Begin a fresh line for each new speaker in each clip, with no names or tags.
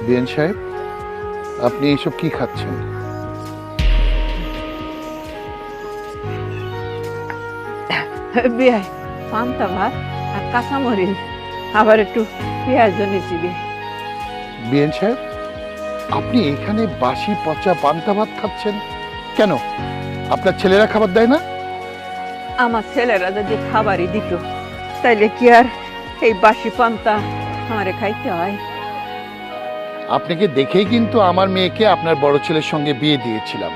BN সাহেব, আপনি এইসব কি খাচ্ছেন?
বিয়াই পান্তা ভাত আর কাঁচামরিচ, আবার একটু পেঁয়াজ নিয়েছি বিয়ে।
বিএন সাহেব, আপনি এখানে বাসি পচা পান্তা ভাত খাচ্ছেন কেন? আপনার ছেলেরা খাবার দেয় না?
আমার ছেলেরা যদি খাবারই দিত তাইলে কি আর এই বাসি পান্তা আমারে খাইতে হয়?
আপনাকে দেখেই কিন্তু আমার মেয়েকে আপনার বড় ছেলের সঙ্গে বিয়ে দিয়েছিলাম।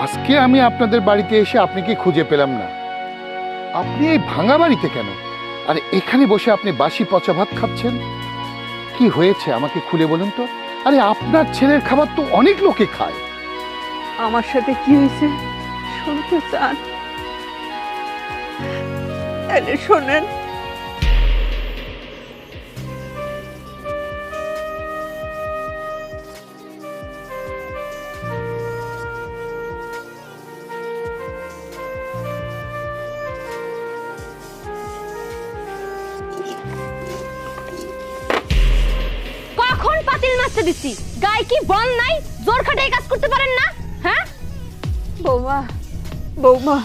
আজকে আমি আপনাদের বাড়িতে এসে আপনাকে খুঁজে পেলাম না। আপনি এই ভাঙা বাড়িতে কেন? আর এখানে বসে আপনি বাসি পচা ভাত খাচ্ছেন? কি হয়েছে আমাকে খুলে বলুন তো। আরে আপনার ছেলের খাবার তো অনেক লোকে খায়।
আমার সাথে কি হয়েছে শুনতে চান? তাহলে শোনেন।
কখন পাতিল মাছতে দিছি? গায়ে কি বল নাই? জোর খাটাই কাজ করতে পারেন না? হ্যাঁ
বৌমা, বৌমা,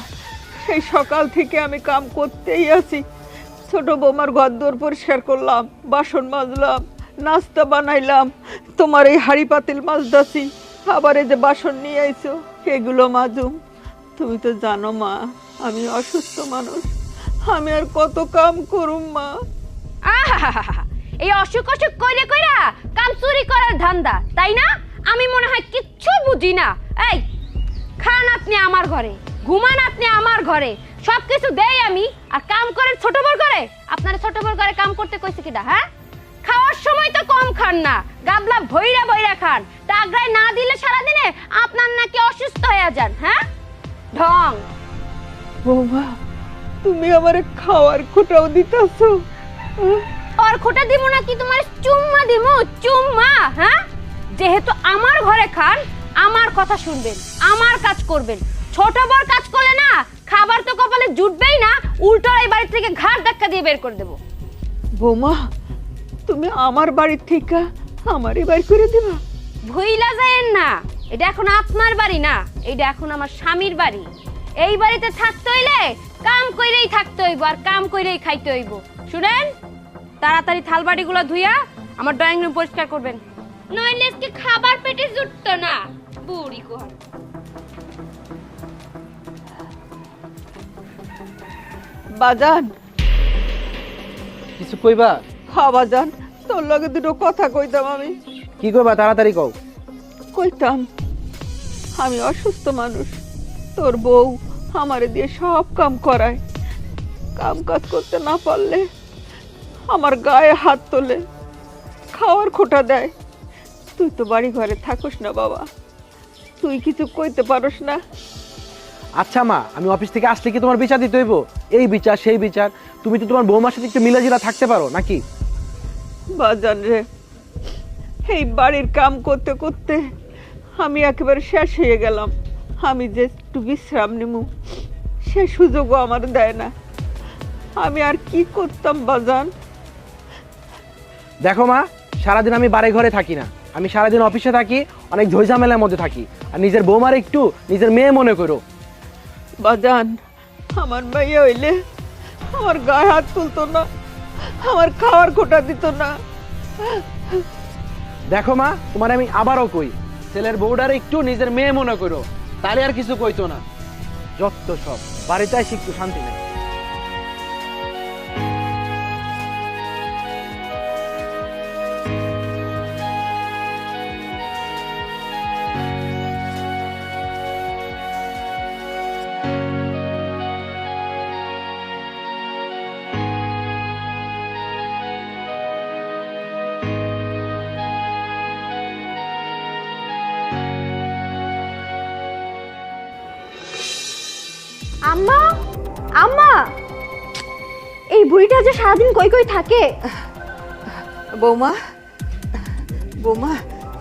সেই সকাল থেকে আমি কাম করতেই আছি। ছোট বৌমার ঘরদোর পরিষ্কার করলাম, বাসন মাজলাম, নাস্তা বানাইলাম, তোমার এই হাঁড়ি পাতিল মাজদাছি, আবার এই যে বাসন নিয়ে আইছো এগুলো মাজুম। তুমি তো জানো মা, আমি অসুস্থ মানুষ, আমি আর কত কাম করুম মা।
আহাহাহা, এই অসুখ অসুখ কইরা কইরা কাম চুরি করার ধান্দা, তাই না? আমি মনে হয় কিচ্ছু বুঝি না। এই খান আপনি আমার ঘরে, ঘুমান আপনি আমার ঘরে, সবকিছু দেই আমি, আর কাম করেন ছোট বড় করে। আপনার ছোট বড় করে কাম করতে কইছে কিডা? হ্যাঁ, খাওয়ার সময় তো কম খান না, গাবলা ভইরা ভইরা খান। টাগরায় না দিলে সারাদিনে আপনার নাকি অসুস্থ হয়ে যান। হ্যাঁ ঢং।
বৌমা, তুমি আমার খাওয়ার খোটাও দিতেছো?
আর খোটা দিব নাকি তোমার চুম্মা দিব? চুম্মা? হ্যাঁ, যেহেতু আমার ঘরে খান, আমার কথা শুনবেন, আমার কাজ করবেন। ছোট বড় কাজ করলে না, খাবার তো কপালে জুটবেই না, উল্টো এই বাড়ি থেকে ঘাড় ধাক্কা দিয়ে বের করে দেব।
বৌমা, তুমি আমার বাড়ির থেকে আমারই বাড়ি করে দিবা?
ভুইলা যায়েন না, এটা এখন আপনার বাড়ি না, এটা এখন আমার স্বামীর বাড়ি। এই বাড়িতে থাকতে হইলে কাম কইরেই থাকতে হইব, আর কাম কইরেই খাইতে হইব। শুনেন, তাড়াতাড়ি থালবাড়িগুলো ধুইয়া আমার ড্রয়িং রুম পরিষ্কার করবেন, নইলে আজকে খাবার পেটে জুটতো না। বুড়ি কোহান।
বাজান,
কিছু কইবা?
হ্যাঁ বাজান, তোর লগে দুটো কথা কইতাম আমি।
কি কইবা তাড়াতাড়ি কও।
কইতাম, আমি অসুস্থ মানুষ, তোর বউ আমারে দিয়ে সব কাম করায়, কাম কাজ করতে না পারলে আমার গায়ে হাত তোলে, খাওয়ার খোটা দেয়। তুই তো বাড়ি ঘরে থাকোস না বাবা, তুই কিছু কইতে পারোস না?
আচ্ছা মা, আমি অফিস থেকে আসলে কি তোমার বিচার দিতে হইব? এই বিচার সেই বিচার, তুমি তো তোমার বৌমার সাথে একটু মিলাজিলা থাকতে পারো নাকি?
বাজান রে, এই বাড়ির কাম করতে করতে আমি একেবারে শেষ হয়ে গেলাম। আমি যে একটু বিশ্রাম নিমু সে সুযোগও আমার দেয় না। আমি আর কি করতাম বাজান?
দেখো মা, সারাদিন আমি বাড়ি ঘরে থাকি না, আমি সারাদিন অফিসে থাকি, অনেক ঝইঝামেলার মধ্যে থাকি। আর নিজের বৌমার একটু নিজের মেয়ে মনে করো।
বাজান, আমার মেয়ে হইলে আমার গায়ে হাত তুলতো না, আমার খাওয়ার খোটা দিত না।
দেখো মা, তোমার আমি আবারও কই, ছেলের বউডারে একটু নিজের মেয়ে মনে করো, তাহলে আর কিছু কইতো না। যত সব বাড়িতে এসে একটু শান্তি নেই।
আম্মা, আম্মা, এই বুড়িটা যে সারাদিন কই কই থাকে।
বৌমা, বৌমা,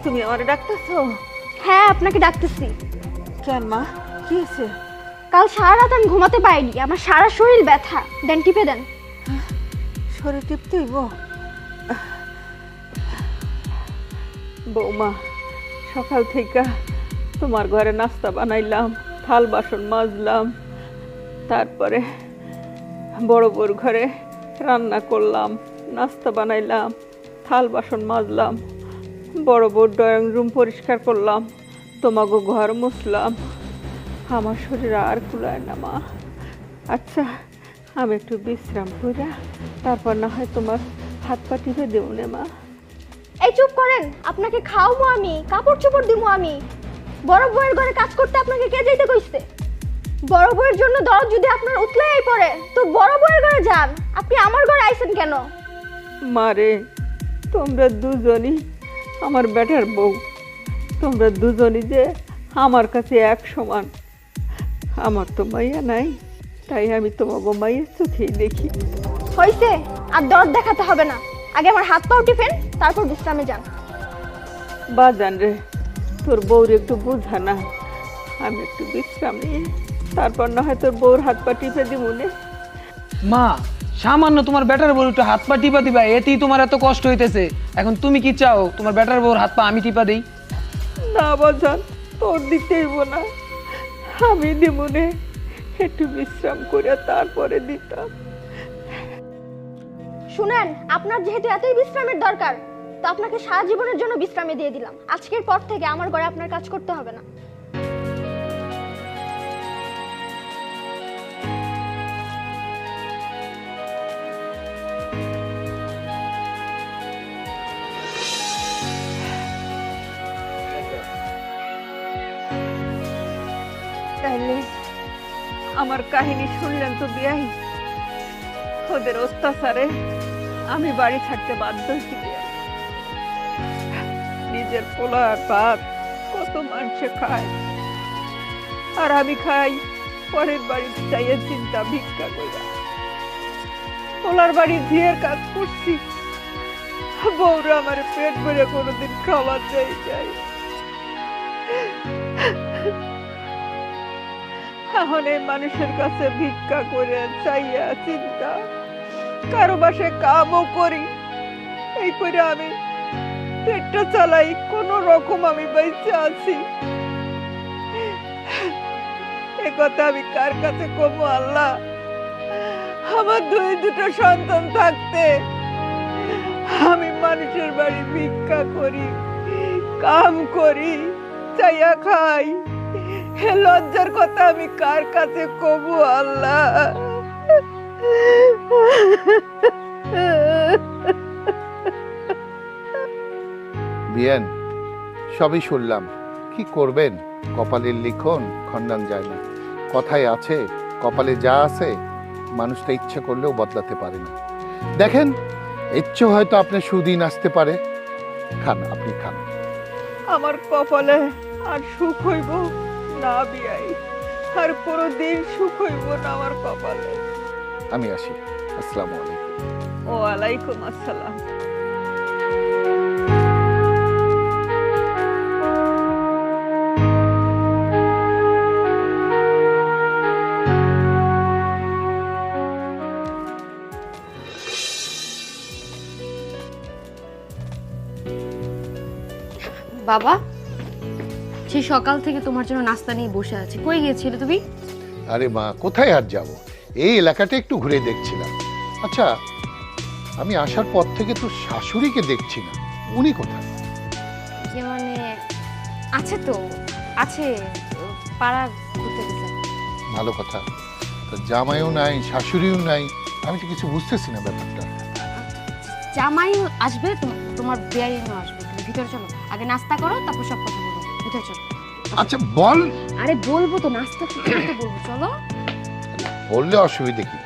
তুমি আমার ডাকতেছো?
হ্যাঁ, আপনাকে ডাকতেছি।
কেন মা, কি হয়েছে?
কাল সারা রাত আমি ঘুমাতে পারিনি, আমার সারা শরীর ব্যথা। দেন, টিপে দেন।
শরীর টিপতে হইব? বৌমা, সকাল থেকে তোমার ঘরে নাস্তা বানাইলাম, থাল বাসন মাজলাম, তারপরে বড় বউর ঘরে রান্না করলাম, নাস্তা বানাইলাম, থাল বাসন মাজলাম, বড় বউর ড্রয়িং রুম পরিষ্কার করলাম, তোমাকে ঘর মুছলাম। আমার শরীর আর কুলায় না মা। আচ্ছা, আমি একটু বিশ্রাম করে তারপর না হয় তোমার হাত পা টিপে দেবো না মা।
এই চুপ করেন, আপনাকে খাওয়াবো আমি, কাপড় চোপড় দিব আমি। বড় বউয়ের ঘরে কাজ করতে আপনাকে কে যাইতে কইছে? বড় বউয়ের জন্য দরদ যদি আপনার উতলাই পড়ে তো বড় বউয়ের ঘরে যান, আপনি আমার ঘরে আইছেন কেন?
মারে, তোমরা দুজনই আমার বেটার বউ, তোমরা দুজনই যে আমার কাছে এক সমান। আমার তো মাইয়া নাই, তাই আমি তোমাকে মাইয়ের চোখেই দেখি।
হইছে, আর দরদ দেখাতে হবে না। আগে আমার হাত পাও টিপেন, তারপর বিশ্রামে যান।
বাজান রে, তোর বউর একটু বুঝা না, আমি একটু বিশ্রাম নিয়ে তারপর না হয় তোর বউর হাত পা টিপে দিব নে।
মা, সামান্য তোমার বেটার বউ একটু হাত পা টিপা দিবা, এতেই তোমার এত কষ্ট হইতেছে। এখন তুমি কি চাও তোমার বেটার বউর হাত পা আমি টিপা দেই?
না বাজান, তোর দিতেইব না, আমি দিব নে। একটু বিশ্রাম করে তারপরে দিতাম।
শুনেন, আপনার যেহেতু এতই বিশ্রামের দরকার, তো আপনাকে সারা জীবনের জন্য বিশ্রামে দিয়ে দিলাম। আজকের পর থেকে আমার ঘরে আপনার কাজ করতে হবে না।
তাহলে আমার কাহিনী শুনলেন তো বিয়াই? ওদের অত্যাচারে আমি বাড়ি ছাড়তে বাধ্য হয়েছি বিয়াই। নিজের পোলা ভাত কত মানুষে খায়, আর আমি খাই পরের বাড়িতে চাইয়ে চিন্তা ভিক্ষা কইরা। পোলার বাড়ি ঝিয়ের কাজ করছি, বউরা আমার পেট ভরে কোনোদিন খাবার দেয় যাই। এখন এই মানুষের কাছে ভিক্ষা করে চাইয়া চিন্তা, কারো বাসে কামও করি, এই করে আমি পেটটা চালাই, কোন রকম আমি বেঁচে আছি। এ কথা আমি কার কাছে কমু আল্লাহ? আমার দুটো সন্তান থাকতে আমি মানুষের বাড়ি ভিক্ষা করি, কাম করি, চাইয়া খাই। হে লজ্জার কথা আমি কার কাছে কমু আল্লাহ?
বিয়ান, সবই শুনলাম, কি করবেন? কপালের লিখন খণ্ডান যায় না। কথায় আছে, কপালে যা আছে মানুষটা ইচ্ছা করলেও বদলাতে পারে না। দেখেন, ইচ্ছে হয়তো আপনার সুদিন আসতে পারে। খান, আপনি খান।
আমার কপালে আর সুখ হইব না বিয়াই, আর কোনোদিন সুখ হইব না আমার কপালে।
আমি আসি। আসসালামু আলাইকুম।
ওয়ালাইকুম আসসালাম।
বাবা, সেই সকাল থেকে তোমার জন্য নাস্তা নিয়ে বসে আছি। কই গিয়েছিলে তুমি?
আরে মা, কোথায় আর যাব, এই এলাকাটা একটু ঘুরে দেখছিলাম। আচ্ছা, আমি আসার পর থেকে তো শাশুড়িকে দেখছি না, উনি কোথায়?
যে মানে আছে তো, আছে, পাড়া ঘুরতে গেছে।
ভালো কথা। তো জামাইও নাই, শাশুড়িও নাই, আমি তো কিছু বুঝতেছি না ব্যাপারটা।
জামাই আসবে, তোমার বেয়াইও আসবে। তুমি ভিতরে চলো, আগে নাস্তা করো, তারপর সব কথা বলবো। ভিতরে চলো।
আচ্ছা বল।
আরে বলবো তো, নাস্তা করতে বলবো, চলো।
বললে অসুবিধে কি?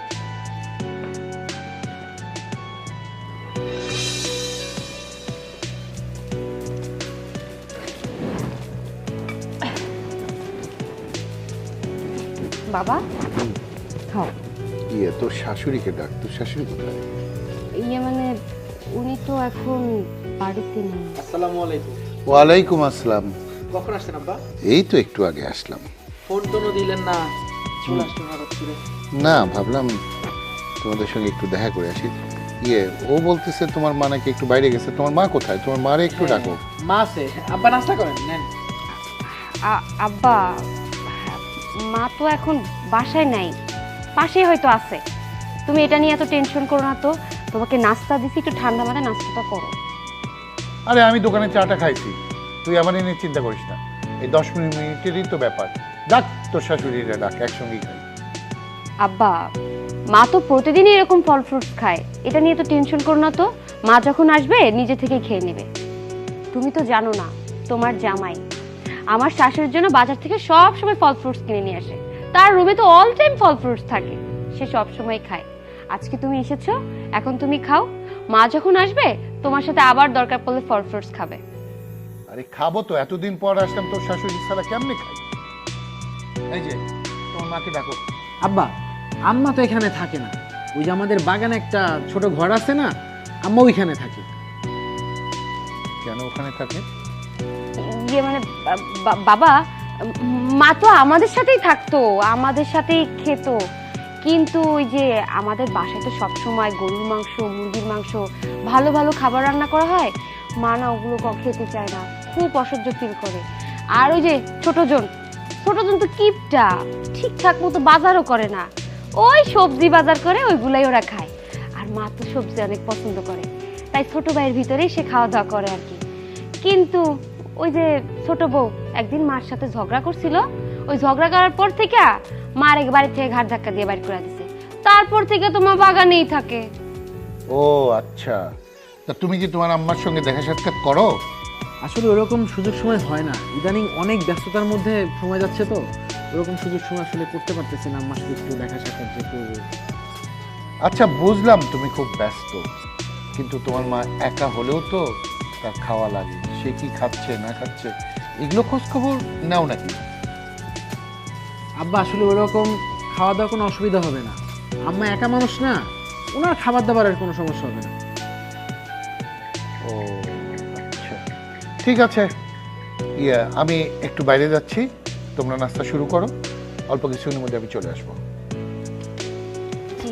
বাবা খাও।
ইয়ে, তোর শাশুড়িকে ডাক। তোর শাশুড়ি কোথায়?
ইয়ে মানে উনি তো এখন বাড়িতে নেই।
আসসালামু আলাইকুম।
ওয়ালাইকুম আসসালাম।
কখন আসছেন আব্বা?
এই তো একটু আগে আসলাম।
ফোন টোনও দিলেন না, চলে আসছেন হঠাৎ করে।
না, ভাবলাম তোমাদের সঙ্গে একটু দেখা করে আসি। ইয়ে ও বলতেছে তোমার মা নাকি একটু বাইরে গেছে। তোমার মা কোথায়? তোমার মারে একটু ডাকো।
মা আছে, আব্বা নাস্তা করেন নেন।
আব্বা, মা তো এখন বাসায় নাই, পাশেই হয়তো আছে। তুমি এটা নিয়ে এত টেনশন করো না তো। তোমাকে নাস্তা দিছি, একটু ঠান্ডা মাথায় নাস্তাটা করো।
আরে আমি দোকানে চাটা খাইছি, তুই আমার নিয়ে চিন্তা করিস না। এই 10 মিনিটেরই তো ব্যাপার। ডাক তোর শাশুড়িরা, ডাক, একসঙ্গেই খাই।
আব্বা, মা তো প্রতিদিনই এরকম ফল ফ্রুটস খায়, এটা নিয়ে তো টেনশন করো না তো। মা যখন আসবে নিজে থেকে খেয়ে নেবে। তুমি তো জানো না, তোমার জামাই আমার শাশুড়ির জন্য বাজার থেকে সব সময় ফল ফ্রুটস কিনে নিয়ে আসে। তার রুমে তো অল টাইম ফল ফ্রুটস থাকে, সে সব সময় খায়। আজকে তুমি এসেছো, এখন তুমি খাও। মা যখন আসবে তোমার সাথে আবার দরকার পড়লে ফল ফ্রুটস খাবে।
আরে খাবো তো, এতদিন পর আসলাম, তোর শাশুড়ি ছাড়া কেমনে খাই? এই যে তোমার মাকে ডাকো।
আব্বা, আম্মা তো এখানে থাকে না, ওই যে আমাদের বাগানে একটা ছোট ঘর আছে না, আম্মা ওইখানে থাকে।
কেন ওখানে থাকে?
ইয়ে মানে বাবা, মা তো আমাদের সাথেই থাকতো, আমাদের সাথেই খেত। কিন্তু ওই যে আমাদের বাসায় তো সবসময় গরুর মাংস, মুরগির মাংস, ভালো ভালো খাবার রান্না করা হয়। মা না ওগুলো খেতে চায় না, খুব অসহ্য ফিল করে। আর ওই যে ছোটজন তো কিপটা, ঠিকঠাক মতো বাজারও করে না, ওই সবজি বাজার করে ওইগুলাই ওরা খায়। আর মা তো সবজি অনেক পছন্দ করে, তাই ছোট ভাইয়ের ভিতরেই সে খাওয়া দাওয়া করে আর কি। কিন্তু ওই যে ছোট বউ একদিন মার সাথে ঝগড়া করছিল, ওই ঝগড়া করার পর থেকে মার এক বাড়ি থেকে ঘাট ধাক্কা দিয়ে বাইর করে দিছে। তারপর থেকে তো মা বাগানেই থাকে।
ও আচ্ছা, তা তুমি কি তোমার আম্মার সঙ্গে দেখা সাক্ষাৎ করো?
আসলে ওরকম সুযোগ সময় হয় না, ইদানিং অনেক ব্যস্ততার মধ্যে সময় যাচ্ছে তো, ওরকম সুযোগ সময় আসলে করতে পারতেছি না আম্মার সাথে একটু দেখা সাক্ষাৎ যে করবো।
আচ্ছা বুঝলাম তুমি খুব ব্যস্ত, কিন্তু তোমার মা একা হলেও তো তার খাওয়া লাগে, সে কি খাচ্ছে না খাচ্ছে এগুলো খোঁজ খবর নাও নাকি?
আব্বা আসলে ওরকম খাওয়া দাওয়া কোনো অসুবিধা হবে না, আম্মা একা মানুষ না, ওনার খাবার দাবারের কোনো সমস্যা হবে না।
ও আচ্ছা, ঠিক আছে। ইয়ে আমি একটু বাইরে যাচ্ছি, তোমরা নাস্তা শুরু করো, অল্প কিছুদিনের মধ্যে আমি চলে আসবো।
জি।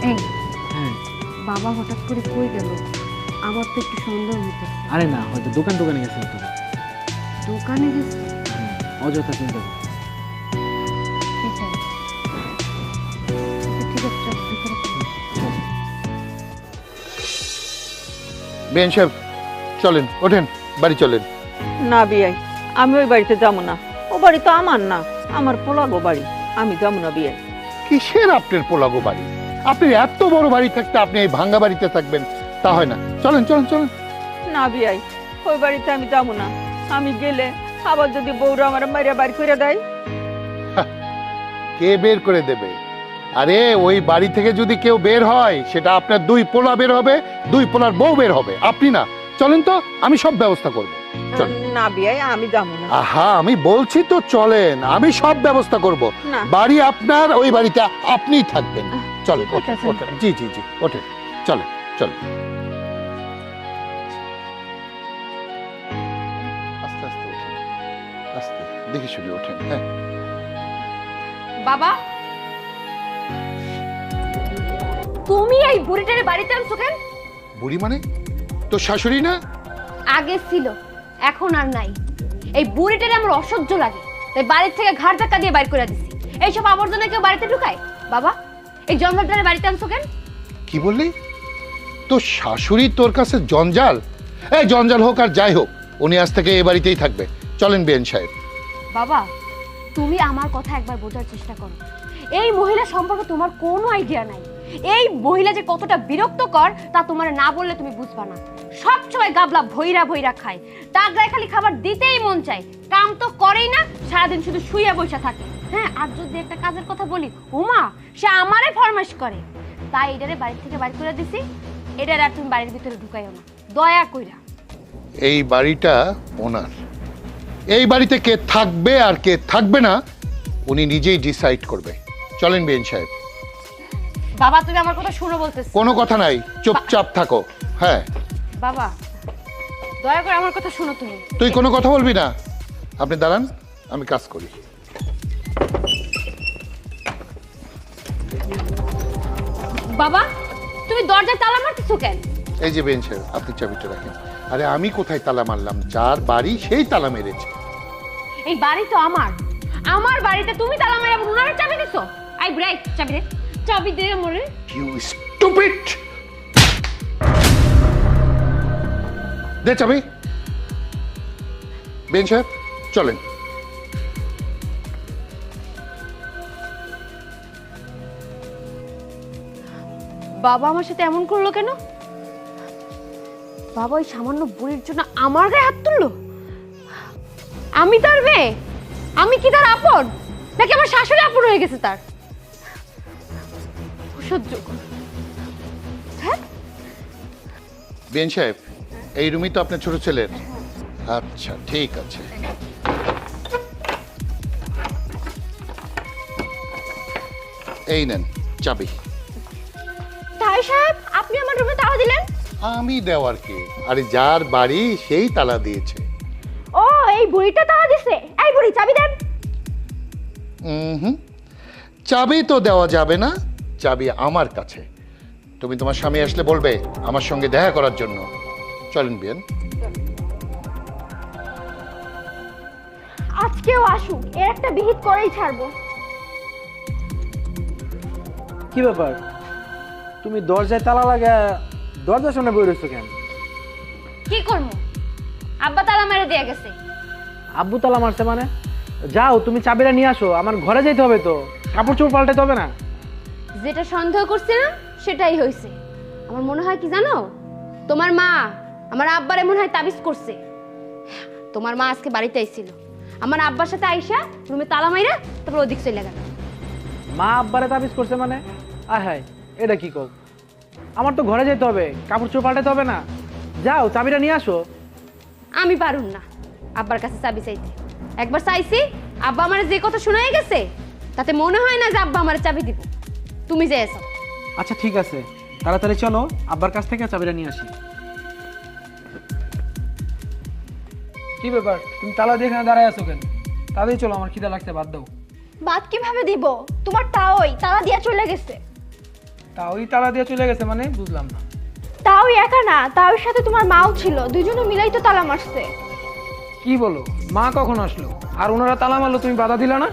এই বাবা হঠাৎ করে কই গেল? আমার তো একটু সন্দেহ হতো।
আরে না, হয়তো দোকানে গেছে হয়তো।
দোকানে গেছে?
অযথা চিন্তা করো।
ঠিক আছে, ঠিক আছে, চল ভিতরে চল।
বেন সাহেব চলেন, ওঠেন, বাড়ি চলেন।
না বিয়াই, আমি ওই বাড়িতে যাবো না। ও বাড়ি তো আমার না, আমার পোলাগো বাড়ি, আমি যাবো না বিয়াই।
কিসের আপনার পোলাগো বাড়ি? আপনি এত বড় বাড়ি থাকতে আপনি এই ভাঙ্গা বাড়িতে থাকবেন, তা হয় না। চলেন চলেন চলেন।
না বিয়াই, ওই বাড়িতে আমি যাবো না। আমি গেলে আবার যদি বউরা আমার মাইরা বাড়ি করে দেয়।
কে বের করে দেবে? আরে ওই বাড়ি থেকে যদি কেউ বের হয়, সেটা আপনার 2 পোলা বের হবে, 2 পোলার বউ বের হবে, আপনি না। চলেন তো, আমি সব ব্যবস্থা করব। চলেন।
না বিয়াই, আমি যাবো না।
আহা, আমি বলছি তো চলেন, আমি সব ব্যবস্থা করব।
না।
বাড়ি আপনার, ওই বাড়িতে আপনিই থাকবেন। চলেন,
ঠিক আছে।
ওঠেন। জি জি জি, ওঠেন, চলেন চলেন। আস্তে আস্তে ওঠেন, আস্তে দেখে শুনে ওঠেন। হ্যাঁ
বাবা, তুমি এই বুড়িটারে বাড়িতে আনছো কেন?
বুড়ি মানে তোর শাশুড়ি না?
আগে ছিল, এখন আর নাই। এই বুড়িটারে আমার অসহ্য লাগে, তাই বাড়ির থেকে ঘাট ধাক্কা দিয়ে বাইর করে দিছি। এইসব আবর্জনা কেউ বাড়িতে ঢুকায়? বাবা, এই জন্মটারে বাড়িতে আনছো কেন?
কি বললি? তোর শাশুড়ি তোর কাছে জঞ্জাল? এই জঞ্জাল হোক আর যাই হোক, উনি আজ থেকে এই বাড়িতেই থাকবে। চলেন বেন সাহেব।
বাবা, তুমি আমার কথা একবার বোঝার চেষ্টা করো। এই মহিলা সম্পর্কে তোমার কোনো আইডিয়া নাই। এই মহিলা যে কতটা বিরক্তকর তা তোমার না বললে তুমি বুঝবা না। সবসময় গাবলা ভৈরা ভৈরা খায়, টাকরায় খালি খাবার দিতেই মন চায়, কাম তো করেই না, সারাদিন শুধু শুয়ে বসে থাকে। হ্যাঁ, আর যদি একটা কাজের কথা বলি, উমা সে আমারে ফরমাইশ করে। তাই এটারে বাড়ি থেকে বাড়ি করে দিছি, এটার আর তুমি বাড়ির ভিতরে ঢুকাইও না, দয়া কইরা।
এই বাড়িটা ওনার, এই বাড়িতে কে থাকবে আর কে থাকবে না উনি নিজেই ডিসাইড করবে। চলেন বেন সাহেব।
বাবা, তুমি আমার কথা শুনো বলতেছ?
কোনো কথা নাই, চুপচাপ থাকো। হ্যাঁ
বাবা, দয়া করে আমার কথা শুনো তুমি।
তুই কোনো কথা বলবি না, আপনি দাঁড়ান, আমি কাজ করি।
বাবা তুমি দরজায় তালা মারতেছো কেন?
এই যে বেন সাহেব, আপনি চাবিটা রাখেন। আরে আমি কোথায় তালা মারলাম? যার বাড়ি সেই তালা মেরেছে।
এই বাড়ি তো আমার, আমার বাড়িতে তুমি তালা মেরে উনারে চাবি দিছো? আই ব্রেক, চাবি দে, চাবি দে আমারে।
You stupid! দে চাবি। বেন সাহেব চলেন।
বাবা আমার সাথে এমন করলো কেন? বাবা ওই সামান্য বুড়ির জন্য আমার গায়ে হাত তুললো? আমি তার মেয়ে? আমি কি তার আপন? নাকি আমার শাশুড়ি আপন হয়ে গেছে তার? সহ্য কর। হ্যাঁ
বেন সাহেব, এই রুমই তো আপনার ছোট ছেলের? আচ্ছা ঠিক আছে। এই নেন চাবি।
তাই সাহেব, আপনি আমার রুমে তালা দিলেন?
আমি দেওয়ার কে? আরে যার বাড়ি সেই তালা দিয়েছে।
ও, এই বুড়িটা তালা দিছে। এই বুড়ি, চাবি দেন।
হুম, চাবি তো দেওয়া যাবে না, চাবি আমার কাছে। তুমি তোমার স্বামী আসলে বলবে আমার সঙ্গে দেখা করার জন্য। চলেন বিয়ান।
আজকেও আসুক, এর একটা বিহিত করেই ছাড়বো।
কি ব্যাপার, তুমি দরজায় তালা লাগা দরজার সামনে বই রয়েছো কেন?
কি করবো, আব্বা তালা মেরে দিয়ে গেছে।
আব্বু তালা মারছে মানে? যাও তুমি চাবিটা নিয়ে আসো, আমার ঘরে যেতে হবে তো, কাপড় চোপড় পাল্টাতে হবে না?
যেটা সন্দেহ করছে না সেটাই হয়েছে। আমার মনে হয় কি জানো, তোমার মা আমার আব্বারে মনে হয় তাবিজ করছে। তোমার মা আজকে বাড়িতে আইছিল, আমার আব্বার সাথে আইসা রুমে তালা মাইরা তারপর ওদিক চলে গেল।
মা আব্বারে তাবিজ করছে মানে? আয় হায়, এটা কি কও? আমার তো ঘরে যেতে হবে, কাপড় চোপড় পাল্টাতে হবে না? যাও চাবিটা নিয়ে আসো।
আমি পারুম না আব্বার কাছে চাবি চাইতে। একবার চাইছি, আব্বা আমার যে কথা শোনাই গেছে তাতে মনে হয় না যে আব্বা আমার চাবি দিব। তুমি যে এসো।
আচ্ছা ঠিক আছে, তাড়াতাড়ি চলো, আব্বার কাছ থেকে চাবিটা নিয়ে আসি।
কি ব্যাপার, তুমি তালা দিয়ে এখানে দাঁড়ায় আছো কেন? তাড়াতাড়ি চলো, আমার খিদা লাগতে, বাদ দাও।
বাদ কিভাবে দিব? তোমার তাওই তালা দিয়া চলে গেছে।
তা ওই তালা দিয়ে চলে গেছে মানে বুঝলাম না।
তাও একা না, তাওর সাথে তোমার মাও ছিল, দুজনে মিলাই তো তালা মারছে।
কি বলো, মা কখন আসলো? আর ওনারা তালা মারলো, তুমি বাধা দিলা না?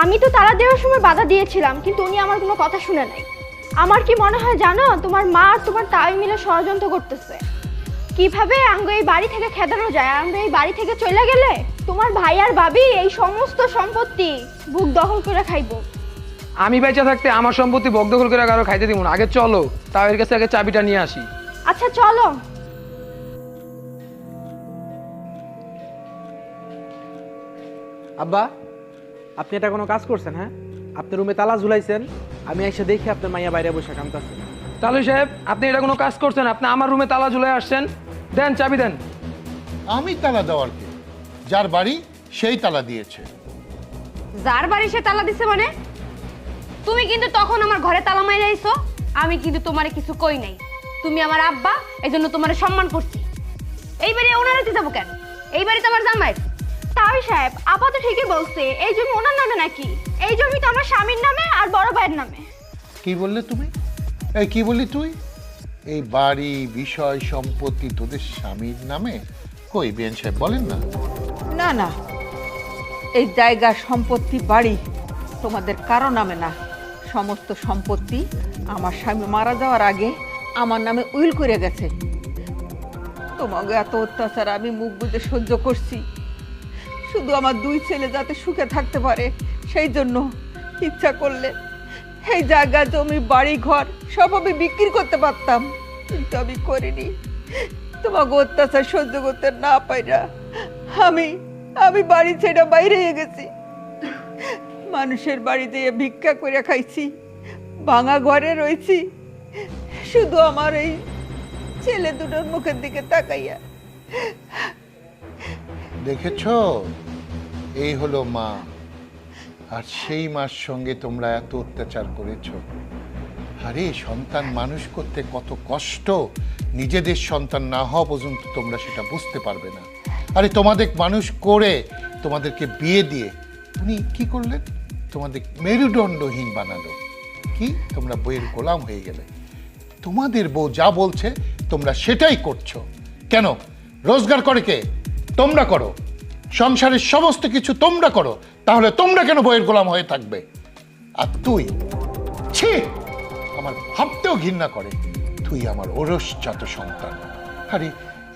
আমি তো তালা দেওয়ার সময় বাধা দিয়েছিলাম, কিন্তু উনি আমার কোনো কথা শুনে নাই। আমার কি মনে হয় জানো, তোমার মা আর তোমার তাই মিলে ষড়যন্ত্র করতেছে। কিভাবে আঙ্গো এই বাড়ি থেকে খেদানো যায়, আমরা এই বাড়ি থেকে চলে গেলে তোমার ভাই আর ভাবি এই সমস্ত সম্পত্তি বুক দখল করে খাইবো।
আমি বেঁচে থাকতে আমার সম্পত্তি বকদখল করে কারো খাইতে দিব না। আগে চলো, তাও এর কাছে আগে চাবিটা নিয়ে আসি।
আচ্ছা চলো।
আব্বা, আপনি এটা কোনো কাজ করছেন? হ্যাঁ, আপনি রুমে তালা ঝুলাইছেন, আমি এসে দেখি আপনার মাইয়া বাইরে বসে কামতাছে।
তাহলে সাহেব, আপনি এটা কোনো কাজ করছেন? আপনি আমার রুমে তালা ঝুলে আসছেন, দেন চাবি দেন।
আমি তালা দেওয়ার কে? যার বাড়ি সেই তালা দিয়েছে।
যার বাড়ি সে তালা দিছে মানে? তুমি কিন্তু তখন আমার ঘরে তালা মাইরা আইছো, আমি কিন্তু তোমারে কিছু কই নাই। তুমি আমার আব্বা, এজন্য তোমারে সম্মান করছি। এই বাড়ি ওনারে দিতে যাবো কেন? এই বাড়ি তো আমার জামাই।
তাই সাহেব, আপা তো ঠিকই বলছে, এই জমি ওনার নামে নাকি? এই জমি তো আমার স্বামীর নামে আর বড় ভাইয়ের নামে।
কি বললে তুমি? এই কি বললি তুই? এই বাড়ি, বিষয়, সম্পত্তি তোদের স্বামীর নামে? কই বিয়ান সাহেব বলেন না।
না না, এই জায়গা, সম্পত্তি, বাড়ি তোমাদের কারো নামে না। সমস্ত সম্পত্তি আমার স্বামী মারা যাওয়ার আগে আমার নামে উইল করে গেছে। তোমাকে এত অত্যাচার আমি মুখ বুজে সহ্য করছি, শুধু আমার দুই ছেলে যাতে সুখে থাকতে পারে সেই জন্য। ইচ্ছা করলে এই জায়গা, জমি, বাড়ি, ঘর সব আমি বিক্রি করতে পারতাম, কিন্তু আমি করিনি। তোমাকে অত্যাচার সহ্য করতে না পাইরা আমি বাড়ি ছেড়ে বাইরে গেছি। মানুষের বাড়ি যেয়ে ভিক্ষা করে খাইছি, ভাঙা ঘরে রয়েছি, শুধু আমার এই ছেলে দুটোর মুখের দিকে তাকাইয়া।
দেখেছো, এই হলো মা। আর সেই মার সঙ্গে তোমরা এত অত্যাচার করেছো। আরে সন্তান মানুষ করতে কত কষ্ট, নিজেদের সন্তান না হওয়া পর্যন্ত তোমরা সেটা বুঝতে পারবে না। আরে তোমাদের মানুষ করে, তোমাদেরকে বিয়ে দিয়ে উনি কি করলেন? তোমাদের মেরুদণ্ডহীন বানালো। কি তোমরা বইয়ের গোলাম হয়ে গেলে। তোমাদের বউ যা বলছে তোমরা সেটাই করছো। কেন? রোজগার করে কে? তোমরা করো। সংসারের সমস্ত কিছু তোমরা করো, তাহলে তোমরা কেন বইয়ের গোলাম হয়ে থাকবে? আর তুই, ছি, আমার ভাবতেও ঘৃণা করে। তুই আমার ওরসজাত সন্তান। আরে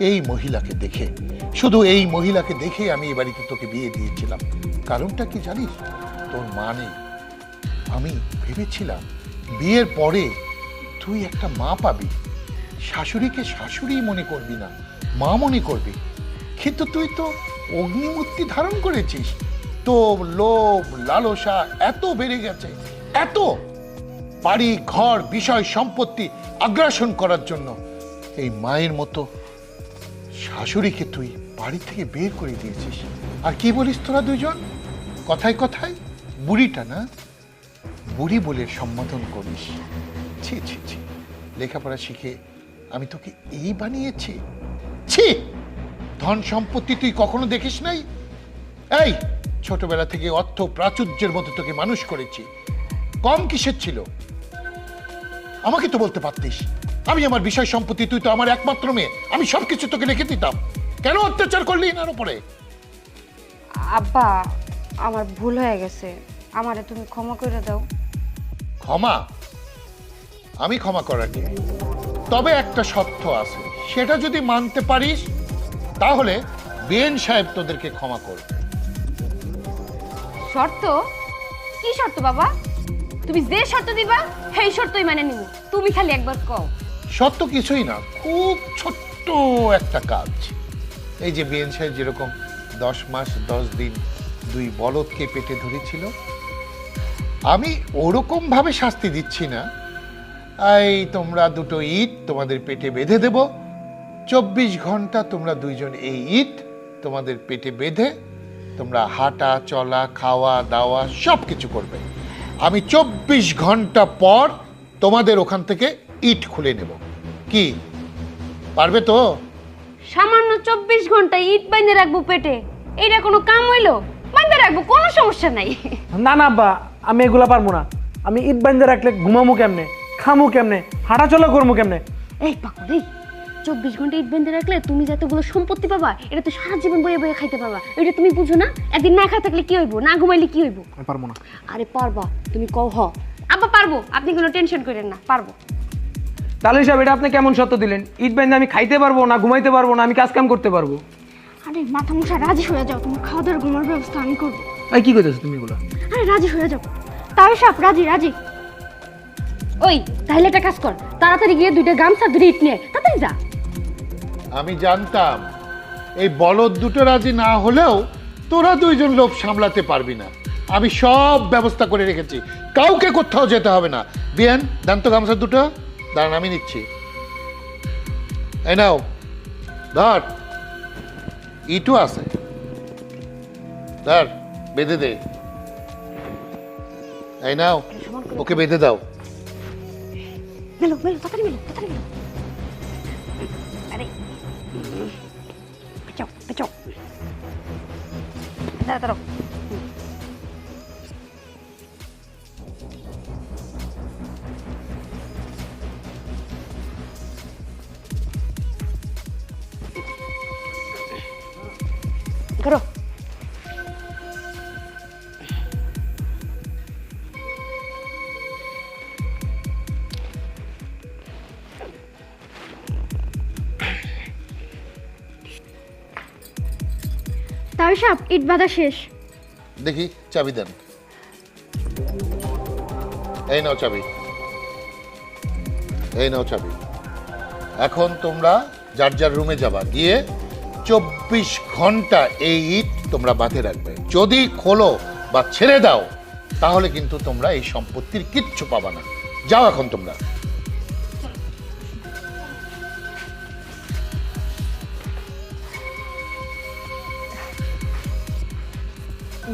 এই মহিলাকে দেখে, শুধু এই মহিলাকে দেখে আমি এই বাড়িতে তোকে বিয়ে দিয়েছিলাম। কারণটা কি জানিস? তোর মা নেই। আমি ভেবেছিলাম বিয়ের পরে তুই একটা মা পাবি, শাশুড়িকে শাশুড়ি মনে করবি না, মা মনে করবি। কিন্তু তুই তো অগ্নিমূর্তি ধারণ করেছিস। তো লোভ লালসা এত বেড়ে গেছে, এত, বাড়ি ঘর বিষয় সম্পত্তি আগ্রাসন করার জন্য এই মায়ের মতো শাশুড়িকে তুই বাড়ি থেকে বের করে দিয়েছিস। আর কি বলিস তোরা দুজন? কথায় কথায় বুড়িটা না, বুড়ি বলে সম্বোধন করিস। ছি ছি ছি, লেখাপড়া শিখে আমি তোকে এই বানিয়েছি? ছি, ধন সম্পত্তি তুই কখনো দেখিস নাই? এই ছোটবেলা থেকে অর্থ প্রাচুর্যের মতো তোকে মানুষ করেছি। কম কিসের ছিল? আমাকে তো বলতে পারতিস। আমি আমার বিষয় সম্পত্তি, তুই তো আমার একমাত্র মেয়ে, আমি সবকিছু তোকে রেখে দিতাম। কেন অত্যাচার করলি এনার উপরে?
আব্বা, আমার ভুল হয়ে গেছে, আমারে তুমি ক্ষমা করে দাও।
ক্ষমা? আমি ক্ষমা করার কে? তবে একটা শর্ত আছে, সেটা যদি মানতে পারিস তাহলে বিএন সাহেব তোদেরকে ক্ষমা করবে।
শর্ত? কি শর্ত বাবা? তুমি যে শর্ত দিবা সেই শর্তই মানে নিব। তুমি খালি একবার কও।
শর্ত কিছুই না, খুব ছোট্ট একটা কাজ। এই যে বিএন সাহেব যেরকম 10 মাস 10 দিন 2 বলদকে পেটে ধরেছিল, আমি ওরকম ভাবে শাস্তি দিচ্ছি না। এই তোমরা 2টো ইট তোমাদের পেটে বেঁধে দেব। 24 ঘন্টা তোমরা দুইজন এই ইট তোমাদের পেটে বেঁধে তোমরা হাঁটা চলা খাওয়া দাওয়া সব কিছু করবে। আমি 24 ঘন্টা পর তোমাদের ওখান থেকে ইট খুলে নেব। কি পারবে তো?
সামান্য 24 ঘন্টা ইট বাইন্ধে রাখবো পেটে, এটা কোনো কাম হইলো? বাইন্ধে রাখবো, কোনো সমস্যা নাই।
না না আব্বা, আমি এগুলা পারবো না। আমি ঈদ বান্ধে রাখলে ঘুমামু কেমনে, খামু কেমনে, হাঁটাচলা করবো কেমনে?
এই পাগল, এই 24 ঘন্টা ইট বেঁধে রাখলে তুমি যতগুলো সম্পত্তি পাবা, এটা তো সারা জীবন বয়ে বয়ে খাইতে পারবা। এটা তুমি বুঝো না? একদিন না খাই থাকলে কি হইব, না ঘুমাইলে কি হইব?
আমি পারবো না।
আরে পারবা, তুমি কও হ। আব্বা পারবো, আপনি কোনো টেনশন করেন না, পারবো।
তাহলে সাহেব, এটা আপনি কেমন সত্য দিলেন? ঈদ বাইন্দে আমি খাইতে পারবো না, ঘুমাইতে পারবো না, আমি কাজ কাম করতে পারবো?
আরে মাথা মুখা রাজি হয়ে যাও, তোমার খাওয়া দাওয়ার ঘুমার ব্যবস্থা আমি করবো।
এই কি কইতেছো তুমি এগুলো?
আরে রাজি হয়ে যাও। তাই সব রাজি রাজি।
ওই তাহলে একটা কাজ কর, তাড়াতাড়ি গিয়ে 2টা গামছা 2 ইট নিয়ে তাড়াতাড়ি যা।
আমি জানতাম এই বলদ দুটো রাজি না হলেও তোরা দুইজন লোক সামলাতে পারবি না। আমি সব ব্যবস্থা করে রেখেছি, কাউকে কোথাও যেতে হবে না। বিয়ান, দেন তো গামছা 2টো। দাঁড়ান, আমি নিচ্ছি। এই নাও, ধর, ইটও আছে, ধর, বেঁধে দে। এই নাও, ওকে বেঁধে দাও।
মেলো মেলো, তাড়াতাড়ি মেলো, তাড়াতাড়ি মেলো। আরে পেছাও পেছাও, দাঁড়া দাঁড়াও। করো।
তাই সব ইট বাঁধা শেষ।
দেখি চাবি দেন। এই নাও চাবি, এই নাও চাবি। এখন তোমরা যার যার রুমে যাবা, গিয়ে 24 ঘন্টা এই ইট তোমরা বাঁধে রাখবে। যদি খোলো বা ছেড়ে দাও তাহলে কিন্তু তোমরা এই সম্পত্তির কিচ্ছু পাবা না। যাও এখন তোমরা।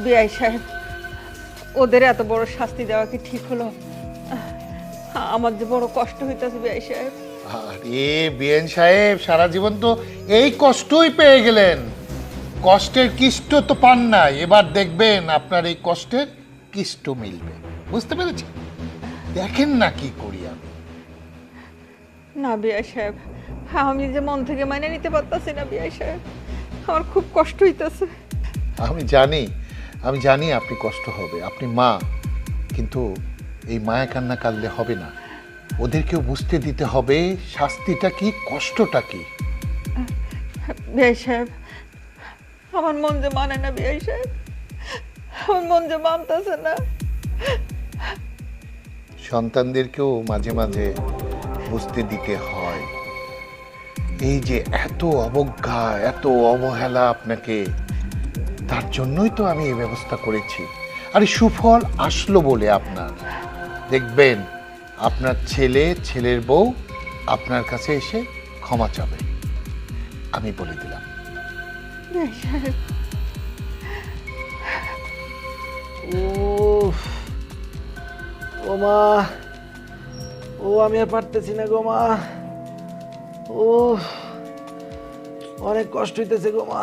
বিআই সাহেব, ওদের এত বড় শাস্তি দেওয়া কি ঠিক হলো? আমার যে বড় কষ্ট হইতেছে বিআই সাহেব।
আরে বিএন সাহেব, সারা জীবন তো এই কষ্টই পেয়ে গেলেন, কষ্টের কিষ্ট তো পান নাই। এবার দেখবেন আপনার এই কষ্টের কিষ্ট মিলবে। বুঝতে পেরেছি? দেখেন না কি করি আমি।
না বিআই সাহেব, আমি যে মন থেকে মাইনে নিতে পারতাছি না বিআই সাহেব, আমার খুব কষ্ট হইতাছে।
আমি জানি আপনি কষ্ট হবে, আপনি মা, কিন্তু এই মায়া কান্না কাঁদলে হবে না, ওদেরকেও বুঝতে দিতে হবে শাস্তিটা কি, কষ্টটা কি।
বিআই সাহেব, আমার মন যে মানে না বিআই সাহেব, আমার মন যে মানতেছে না।
সন্তানদেরকেও মাঝে মাঝে বুঝতে দিতে হয়। এই যে এত অবজ্ঞা, এত অবহেলা আপনাকে, তার জন্যই তো আমি এই ব্যবস্থা করেছি। আরে সুফল আসলো বলে আপনার, দেখবেন আপনার ছেলে, ছেলের বউ আপনার কাছে এসে ক্ষমা চাবে, আমি বলে দিলাম।
বিআই সাহেব,
ও মা, ও আমি আর পারতেছি না গো মা, ও অনেক কষ্ট হইতেছে গো মা।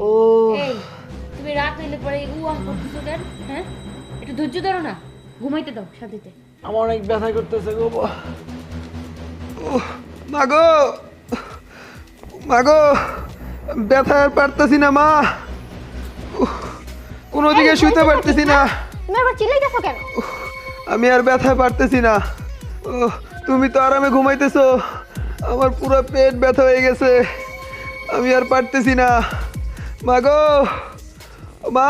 ও
এই তুমি রাত হইলে পরে উয়া করতেছো কেন? হ্যাঁ, একটু ধৈর্য ধরো না, ঘুমাইতে দাও শান্তিতে।
আমার অনেক ব্যথা করতেছে গো মা।
মাগো, মাগো, ব্যথা আর পারতেছি না মা, কোনো দিকে শুতে পারতেছি না,
তুমি আবার চিল্লাইতেছো কেন?
আমি আর ব্যথা পারতেছি না। তুমি তো আরামে ঘুমাইতেছো, আমার পুরো পেট ব্যথা হয়ে গেছে, আমি আর পারতেছি না। মাগো, মা,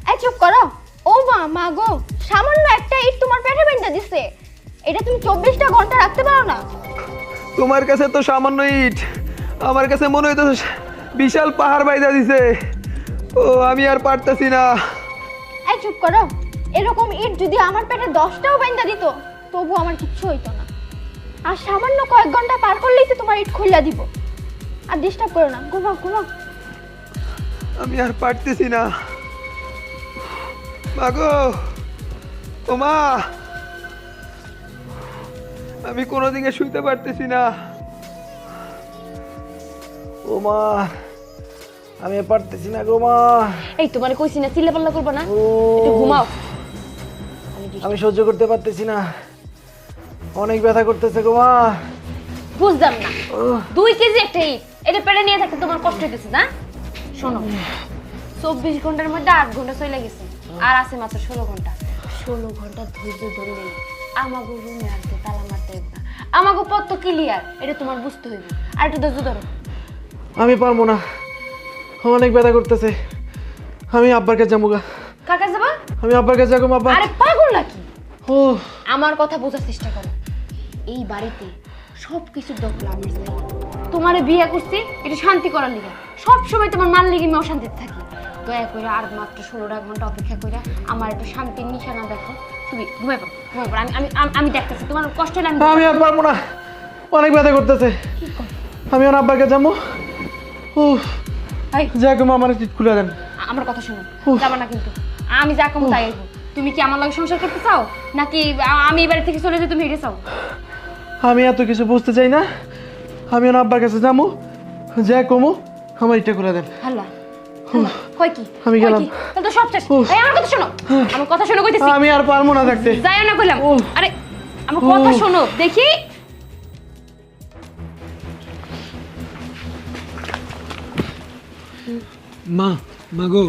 এই চুপ করো। ও মা, মা গো, সামান্য একটা ইট তোমার পেটে বেঁধে দিছে, এটা তুমি 24টা ঘন্টা রাখতে পারো না?
তোমার কাছে তো সামান্য ইট, আমার কাছে মনে হইতেছে বিশাল পাহাড় বাইদা দিছে। ও আমি আর পারতেছি না।
এই চুপ করো। এরকম ইট যদি আমার পেটে 10টাও বেঁধে দিত, তবু আমার কিচ্ছু হইতো না। আর সামান্য কয়েক ঘন্টা পার করলেই তো তোমার ইট খুলে দিব। আর ডিস্টার্ব করো না, ঘুমাও ঘুমাও।
আমি আর পারতেছি না। মাগো, ও মা, আমি কোনো দিকে শুইতে পারতেছি না।
ও মা, আমি আর পারতেছি না গো মা।
এই তোমার কইছি না চিল্লা পাল্লা করবো না,
ও
একটু ঘুমাও।
আমি সহ্য করতে পারতেছি না, অনেক ব্যথা করতেছে গো মা।
বুঝলাম না, 2 কেজি একটা ইট, এটা পেড়ে নিয়ে থাকতে তোমার কষ্ট হইতেছে না? শোনো, 24 ঘন্টার মধ্যে 8 ঘন্টা চলে গেছে, আর আছে মাত্র 16 ঘন্টা। 16 ঘন্টা ধৈর্য ধরলেই আমাগো রুমে আসতে তালা মারতে হইব না, আমাগো পথ তো ক্লিয়ার, এটা তোমার বুঝতে হইব। আর একটু ধৈর্য ধরো।
আমি পারবো না, অনেক ব্যথা করতেছে। আমি আব্বার কাছে যাবো গা।
কার কাছে যাবা?
আমি আব্বার কাছে যাবো। আব্বা,
আরে পাগল নাকি?
ও
আমার কথা বোঝার চেষ্টা করো। এই বাড়িতে সব কিছুর দখল আমার চাই। তোমারে বিয়ে করছি এটা শান্তি করার লিগে, সব সময় তোমার মার লিগে আমি অশান্তিতে থাকি। দয়া করে আর মাত্র 16টা ঘন্টা অপেক্ষা করে আমার একটু শান্তির নিশানা দেখো। তুমি ঘুমাই পড়ো, ঘুমাই পড়ো, আমি আমি আমি দেখতেছি তোমার কষ্ট হলে
আমি আর পারবো না, অনেক ব্যথা করতেছে। আমি আর আব্বার কাছে যাবো। ও
এই,
যাক মা, আমার চিট খুলে দেন।
আমার কথা শোনো, যাবা না কিন্তু। আমি যা কম তাই আইবো। তুমি কি আমার লগে সংসার করতে চাও, নাকি আমি এই বাড়ি থেকে চলে যেতে তুমি হেঁটে চাও?
আমি এত কিছু বুঝতে চাই না, আমি আর আব্বার কাছে যাবো। যা কমো, আমার ইটা খুলে দেন।
হাল্লা কই কি?
আমি
কই
গেলাম।
কি? তাহলে তো সব শেষ। এই আমার কথা শোনো, আমার কথা শোনো কইতেছি।
আমি আর পারবো না থাকতে।
যাই না কইলাম।
ও।
আরে আমার কথা শোনো দেখি।
মা, মাগো,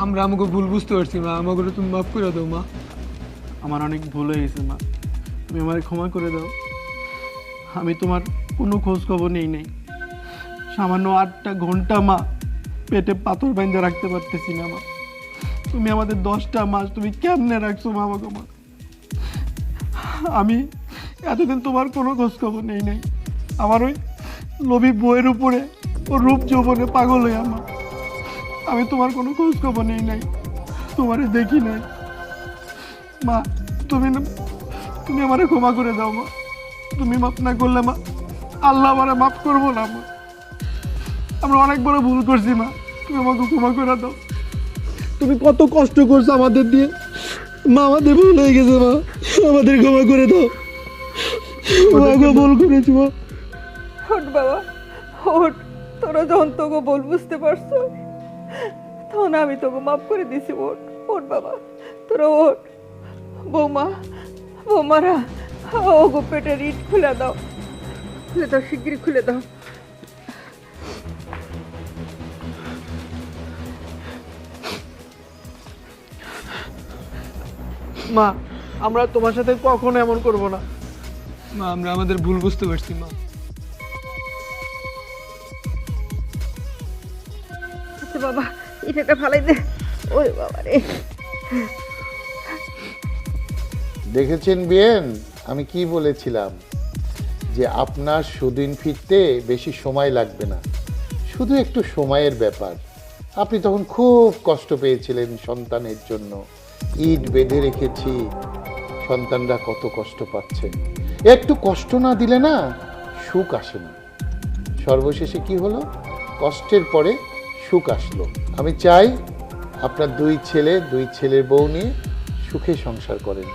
আমরা আমাকে ভুল বুঝতে পারছি মা, আমাকে তুমি মাফ করে দাও মা।
আমার অনেক ভুল হয়ে গেছে মা, তুমি আমার ক্ষমা করে দাও। আমি তোমার কোনো খোঁজ খবর নেই নাই। সামান্য 8টা ঘন্টা মা পেটে পাথর বাইন্ধে রাখতে পারতেছি না মা। তুমি আমাদের 10টা মাস তুমি কেমনে রাখছো মা আমাকে মা? আমি এতদিন তোমার কোনো খোঁজ খবর নেই নাই। আমার ওই লোভী বইয়ের উপরে ও রূপ যৌবনে পাগল হয়ে আমার, আমি তোমার কোনো খোঁজ খবর নেই নাই, তোমারে দেখি নাই মা। তুমি আমারে ক্ষমা করে দাও মা। তুমি মাফ না করলে মা, আল্লাহ আমারে মাফ করবো না মা। আমরা অনেক বড় ভুল করছি মা, তুমি আমাকে ক্ষমা করে দাও। তুমি কত কষ্ট করছো আমাদের দিয়ে মা, আমাদের ভুল হয়ে গেছে মা, আমাদের ক্ষমা করে দাও। আমাকে ভুল করেছি মা।
ওঠ বাবা, ওঠ। তোরা যখন তোকে বল বুঝতে পারছো, তখন আমি তোকে মাফ করে দিছি। ওঠ, ওঠ বাবা। তোরা ওঠ। বৌমা, বৌমারা, ও গো পেটের ইট খুলে দাও, খুলে দাও, শিগগিরই খুলে দাও।
মা, আমরা তোমার সাথে কখনো এমন করব না। মা, আমরা আমাদের ভুল বুঝতে পারছি মা।
আচ্ছা বাবা, ইটাটা ফালাই দে। ওই বাবা রে।
দেখেছেন বিয়েন, আমি কি বলেছিলাম যে আপনার সুদিন ফিরতে বেশি সময় লাগবে না, শুধু একটু সময়ের ব্যাপার। আপনি তখন খুব কষ্ট পেয়েছিলেন সন্তানের জন্য, ইট বেঁধে রেখেছি, সন্তানরা কত কষ্ট পাচ্ছে। একটু কষ্ট না দিলে না সুখ আসে না। সর্বশেষে কি হলো, কষ্টের পরে সুখ আসলো। আমি চাই আপনার দুই ছেলে, দুই ছেলের বউ নিয়ে সুখে সংসার করেন।